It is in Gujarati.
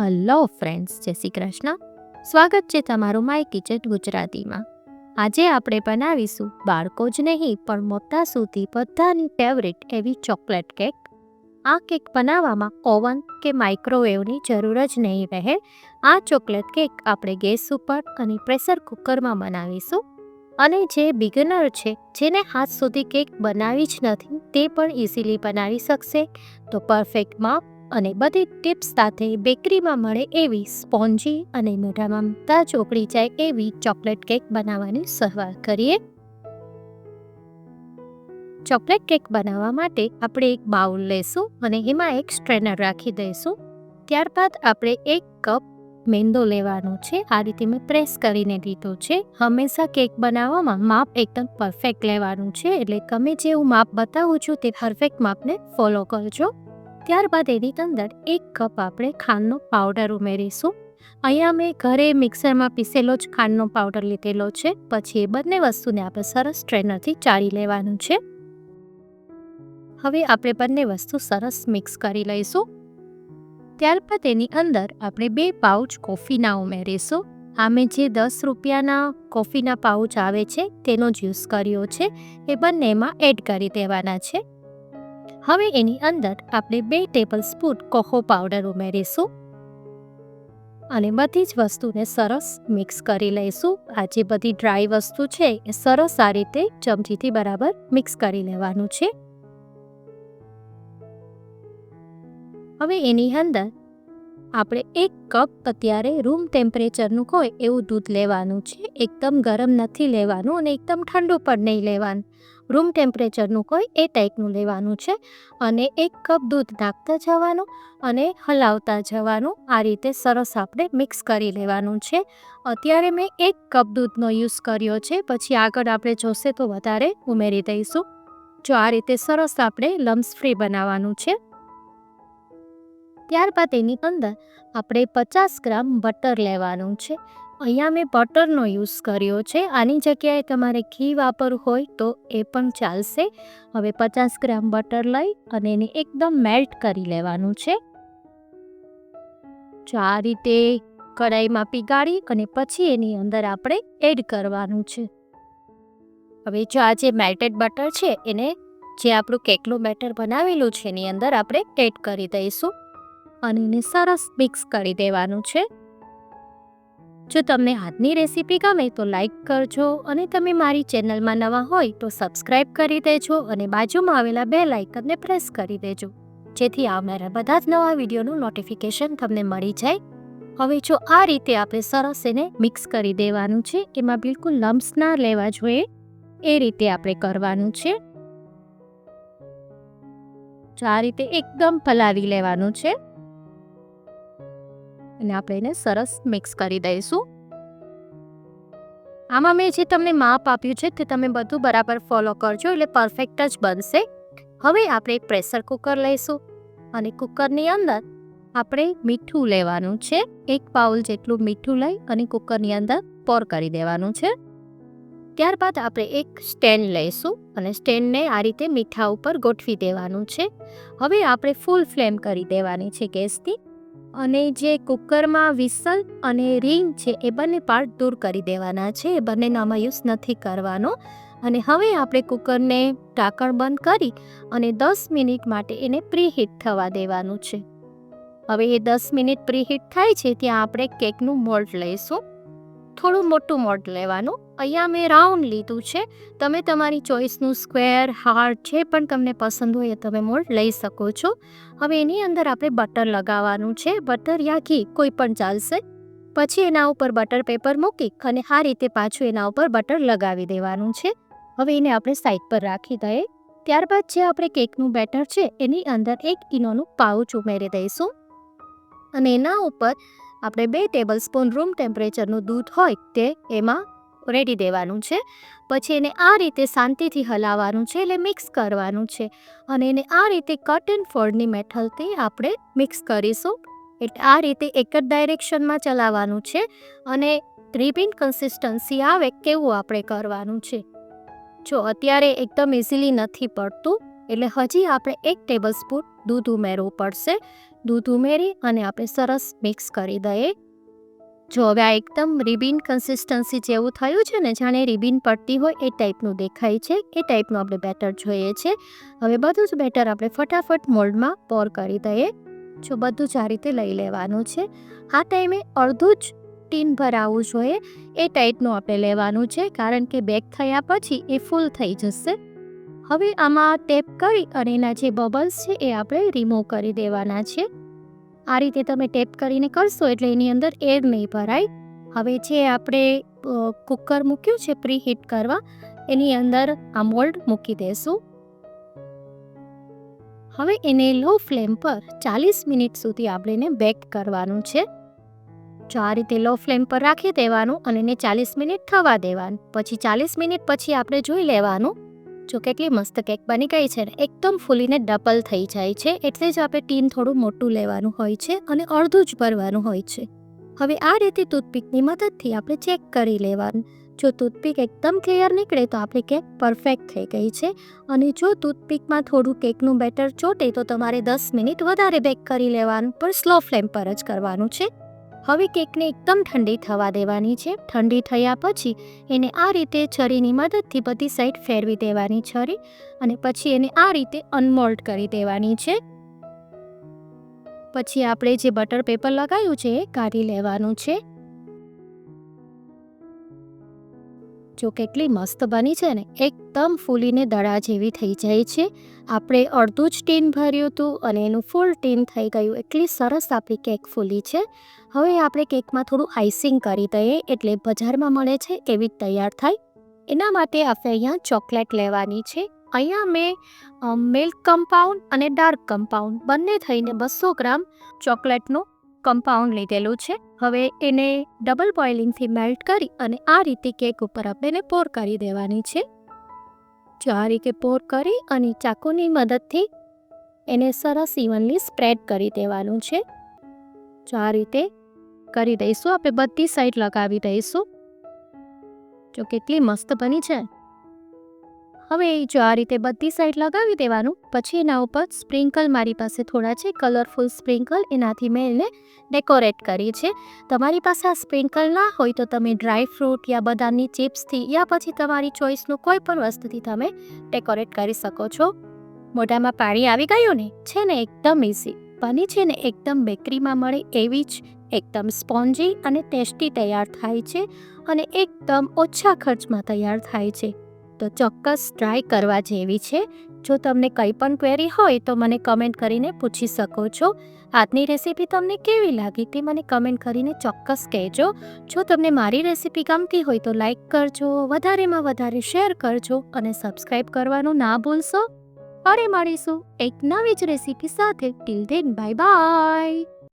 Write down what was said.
હલો ફ્રેન્ડ્સ, જય શ્રી કૃષ્ણ. સ્વાગત છે તમારું માય કિચન ગુજરાતીમાં. આજે આપણે બનાવીશું બાળકો જ નહીં પણ મોટા સુધી બધાની ફેવરિટ એવી ચોકલેટ કેક. આ કેક બનાવવામાં ઓવન કે માઇક્રોવેવની જરૂર જ નહીં રહે. આ ચોકલેટ કેક આપણે ગેસ ઉપર અને પ્રેશર કુકરમાં બનાવીશું. અને જે બિગનર છે, જેને હાથ સુધી કેક બનાવી જ નથી, તે પણ ઇઝીલી બનાવી શકશે. તો પરફેક્ટ માપ અને બધી ટિપ્સ સાથે બેકરીમાં મળે એવી સ્પોન્જી અને મોઢામાં મૂકતા જ ઓગળી જાય એવી ચોકલેટ કેક બનાવવાની શરૂઆત કરીએ. ચોકલેટ કેક બનાવવા માટે આપણે એક બાઉલ લેશું અને એમાં એક સ્ટ્રેનર રાખી દઈશું. ત્યારબાદ આપણે 1 કપ મેંદો લેવાનો છે. આ રીતે મેં પ્રેસ કરીને લીધો છે. હંમેશા કેક બનાવવામાં માપ એકદમ પરફેક્ટ લેવાનું છે, એટલે ગમે જેવું માપ બતાવું છું તે પરફેક્ટ માપને ફોલો કરજો. ત્યારબાદ એની અંદર 1 કપ આપણે ખાંડનો પાવડર ઉમેરીશું. અહીંયા મેં ઘરે મિક્સરમાં પીસેલો જ ખાંડનો પાવડર લીધેલો છે. પછી એ બંને વસ્તુને આપણે સરસ સ્ટ્રેનરથી ચાળી લેવાનું છે. હવે આપણે બંને વસ્તુ સરસ મિક્સ કરી લઈશું. ત્યારબાદ એની અંદર આપણે 2 પાઉચ કોફીના ઉમેરીશું. આ મેં જે 10 રૂપિયાના કોફીના પાઉચ આવે છે તેનો જ યુઝ કર્યો છે. એ બંનેમાં એડ કરી દેવાના છે. હવે એની અંદર આપણે 2 ટેબલ સ્પૂન કોકો પાવડર ઉમેરીશું અને બધી જ વસ્તુને સરસ મિક્સ કરી લઈશું. આ જે બધી ડ્રાય વસ્તુ છે એ સરસ આ રીતે ચમચીથી બરાબર મિક્સ કરી લેવાનું છે. હવે એની અંદર આપણે 1 કપ અત્યારે રૂમ ટેમ્પરેચરનું હોય એવું દૂધ લેવાનું છે. એકદમ ગરમ નથી લેવાનું અને એકદમ ઠંડુ પણ નહીં લેવાનું. રૂમ ટેમ્પરેચરનું હોય એ ટાઈપનું લેવાનું છે. અને 1 કપ દૂધ નાખતા જવાનું અને હલાવતા જવાનું. આ રીતે સરસ આપણે મિક્સ કરી લેવાનું છે. અત્યારે મેં 1 કપ દૂધનો યુઝ કર્યો છે. પછી આગળ આપણે જોશે તો વધારે ઉમેરી દઈશું. જો આ રીતે સરસ આપણે લમ્સ ફ્રી બનાવવાનું છે. ત્યારબાદ એની અંદર આપણે 50 ગ્રામ બટર લેવાનું છે. અહીંયા મેં બટરનો યુઝ કર્યો છે. આની જગ્યાએ તમારે ઘી વાપરવું હોય તો એ પણ ચાલશે. હવે 50 ગ્રામ બટર લઈ અને એને એકદમ મેલ્ટ કરી લેવાનું છે. જો આ રીતે કઢાઈમાં પીગાળી અને પછી એની અંદર આપણે એડ કરવાનું છે. હવે જો આ જે મેલ્ટેડ બટર છે એને જે આપણું કેકનું બેટર બનાવેલું છે એની અંદર આપણે એડ કરી દઈશું અને એને સરસ મિક્સ કરી દેવાનું છે. જો તમને આજની રેસીપી ગમે તો લાઈક કરજો અને તમે મારી ચેનલમાં નવા હોય તો સબસ્ક્રાઈબ કરી દેજો અને બાજુમાં આવેલા બેલ આઇકનને પ્રેસ કરી દેજો, જેથી આવનારા બધા જ નવા વિડીયોનું નોટિફિકેશન તમને મળી જાય. હવે જો આ રીતે આપણે સરસ એને મિક્સ કરી દેવાનું છે. એમાં બિલકુલ લમ્સ ના લેવા જોઈએ એ રીતે આપણે કરવાનું છે. જો આ રીતે એકદમ ફલાવી લેવાનું છે અને આપણે એને સરસ મિક્સ કરી દઈશું. આમાં મેં જે તમને માપ આપ્યું છે તે તમે બધું બરાબર ફોલો કરજો, એટલે પરફેક્ટ જ બનશે. હવે આપણે એક પ્રેશર કુકર લઈશું અને કુકરની અંદર આપણે મીઠું લેવાનું છે. 1 બાઉલ જેટલું મીઠું લઈ અને કુકરની અંદર પોર કરી દેવાનું છે. ત્યારબાદ આપણે એક સ્ટેન્ડ લઈશું અને સ્ટેન્ડને આ રીતે મીઠા ઉપર ગોઠવી દેવાનું છે. હવે આપણે ફૂલ ફ્લેમ કરી દેવાની છે ગેસની અને જે કુકરમાં વિસલ અને રીંગ છે એ બંને પાર્ટ દૂર કરી દેવાના છે. એ બંનેનો આમાં યુઝ નથી કરવાનો. અને હવે આપણે કુકરને ઢાંકણ બંધ કરી અને 10 મિનિટ માટે એને પ્રીહીટ થવા દેવાનું છે. હવે એ 10 મિનિટ પ્રીહીટ થાય છે ત્યાં આપણે કેકનું મોલ્ડ લઈશું. થોડું મોટું મોલ્ડ લેવાનું. અહીંયા મેં રાઉન્ડ લીધું છે. તમે તમારી ચોઈસનું સ્ક્વેર, હાર્ટ જે પણ તમને પસંદ હોય એ તમે મોલ્ડ લઈ શકો છો. હવે એની અંદર આપણે બટર લગાવવાનું છે. બટર યા ઘી કોઈ પણ ચાલશે. પછી એના ઉપર બટર પેપર મૂકી અને આ રીતે પાછું એના ઉપર બટર લગાવી દેવાનું છે. હવે એને આપણે સાઈડ પર રાખી દઈએ. ત્યારબાદ જે આપણે કેકનું બેટર છે એની અંદર 1 ઇનોનું પાઉચ ઉમેરી દઈશું અને એના ઉપર આપણે 2 ટેબલ સ્પૂન રૂમ ટેમ્પરેચરનું દૂધ હોય તે એમાં રેડી દેવાનું છે. પછી એને આ રીતે શાંતિથી હલાવવાનું છે, એટલે મિક્સ કરવાનું છે અને એને આ રીતે કટ એન્ડ ફોલ્ડની મેથડથી આપણે મિક્સ કરીશું. એટલે આ રીતે એક જ ડાયરેક્શનમાં ચલાવવાનું છે અને રિબિન કન્સિસ્ટન્સી આવે કેવું આપણે કરવાનું છે. જો અત્યારે એકદમ ઇઝીલી નથી પડતું, એટલે હજી આપણે 1 ટેબલ સ્પૂન દૂધ ઉમેરવું પડશે. દૂધ ઉમેરી અને આપણે સરસ મિક્સ કરી દઈએ. જો હવે આ એકદમ રિબિન કન્સિસ્ટન્સી જેવું થયું છે ને, જાણે રિબિન પડતી હોય એ ટાઈપનું દેખાય છે, એ ટાઈપનું આપણે બેટર જોઈએ છે. હવે બધું જ બેટર આપણે ફટાફટ મોલ્ડમાં પોર કરી દઈએ. જો બધું જ આ રીતે લઈ લેવાનું છે. આ ટાઈમે અડધું જ ટીન ભરાવવું જોઈએ એ ટાઈપનું આપણે લેવાનું છે, કારણ કે બેક થયા પછી એ ફૂલ થઈ જશે. હવે આમાં ટેપ કરી અને એના જે બબલ્સ છે એ આપણે રિમૂવ કરી દેવાના છે. આ રીતે તમે ટેપ કરીને કરશો એટલે એની અંદર એર નહીં ભરાય. હવે જે આપણે કુકર મૂક્યું છે પ્રી હીટ કરવા, એની અંદર આ મોલ્ડ મૂકી દેશું. હવે એને લો ફ્લેમ પર 40 મિનિટ સુધી આપણે એને બેક કરવાનું છે. જો આ રીતે લો ફ્લેમ પર રાખી દેવાનું અને એને 40 મિનિટ થવા દેવાનું. પછી 40 મિનિટ પછી આપણે જોઈ લેવાનું. જો કેટલી મસ્ત કેક બની ગઈ છે ને, એકદમ ફૂલીને ડબલ થઈ જાય છે. એટલે જ આપણે ટીન થોડું મોટું લેવાનું હોય છે અને અડધું જ ભરવાનું હોય છે. હવે આ રીતે ટૂથપીકની મદદથી આપણે ચેક કરી લેવાનું. જો ટૂથપીક એકદમ ક્લિયર નીકળે તો આપણી કેક પરફેક્ટ થઈ ગઈ છે. અને જો ટૂથપીકમાં થોડું કેકનું બેટર ચોટે તો તમારે 10 મિનિટ વધારે બેક કરી લેવાનું, પણ સ્લો ફ્લેમ પર જ કરવાનું છે. હવે કેકને એકદમ ઠંડી થવા દેવાની છે. ઠંડી થયા પછી એને આ રીતે છરીની મદદથી બધી સાઈડ ફેરવી દેવાની છરી, અને પછી એને આ રીતે અનમોલ્ડ કરી દેવાની છે. પછી આપણે જે બટર પેપર લગાવ્યું છે એ કાઢી લેવાનું છે. જો કેટલી મસ્ત બની છે ને, એકદમ ફૂલીને દડા જેવી થઈ જાય છે. આપણે અડધું જ ટીન ભર્યું હતું અને એનું ફૂલ ટીન થઈ ગયું. એટલી સરસ આપણી કેક ફૂલી છે. હવે આપણે કેકમાં થોડું આઈસિંગ કરી દઈએ, એટલે બજારમાં મળે છે એવી જ તૈયાર થાય. એના માટે આપણે અહીંયા ચોકલેટ લેવાની છે. અહીંયા મેં મિલ્ક કમ્પાઉન્ડ અને ડાર્ક કમ્પાઉન્ડ બંને થઈને 200 ગ્રામ ચોકલેટનું કમ્પાઉન્ડ લીધેલું છે. હવે એને ડબલ બોઇલિંગથી મેલ્ટ કરી અને આ રીતે કેક ઉપર આપણે એને પોર કરી દેવાની છે. જો આ રીતે પોર કરી અને ચાકુની મદદથી એને સરસ ઇવનલી સ્પ્રેડ કરી દેવાનું છે. જો આ રીતે કરી દઈશું. આપણે બધી સાઈડ લગાવી દઈશું. જો કેટલી મસ્ત બની છે. હવે જો આ રીતે બધી સાઈડ લગાવી દેવાનું. પછી એના ઉપર સ્પ્રિંકલ, મારી પાસે થોડા છે કલરફુલ સ્પ્રિંકલ, એનાથી મેં એને ડેકોરેટ કરી છે. તમારી પાસે આ સ્પ્રિંકલ ના હોય તો તમે ડ્રાય ફ્રૂટ યા બદામની ચિપ્સથી યા પછી તમારી ચોઈસનું કોઈ પણ વસ્તુથી તમે ડેકોરેટ કરી શકો છો. મોઢામાં પાણી આવી ગયું ને, છે ને એકદમ ઇઝી બની છે ને, એકદમ બેકરીમાં મળે એવી જ એકદમ સ્પોન્જી અને ટેસ્ટી તૈયાર થાય છે અને એકદમ ઓછા ખર્ચમાં તૈયાર થાય છે. તો ચોક્કસ ટ્રાય કરવા જેવી છે. જો તમને કંઈ પણ ક્વેરી હોય તો મને કમેન્ટ કરીને પૂછી શકો છો. આજની રેસીપી તમને કેવી લાગી તે મને કમેન્ટ કરીને ચોક્કસ કહેજો. જો તમને મારી રેસીપી ગમતી હોય તો લાઈક કરજો, વધારેમાં વધારે શેર કરજો અને સબસ્ક્રાઈબ કરવાનું ના ભૂલશો. ફરી મળીશું એક નવી જ રેસીપી સાથે. Till then bye bye.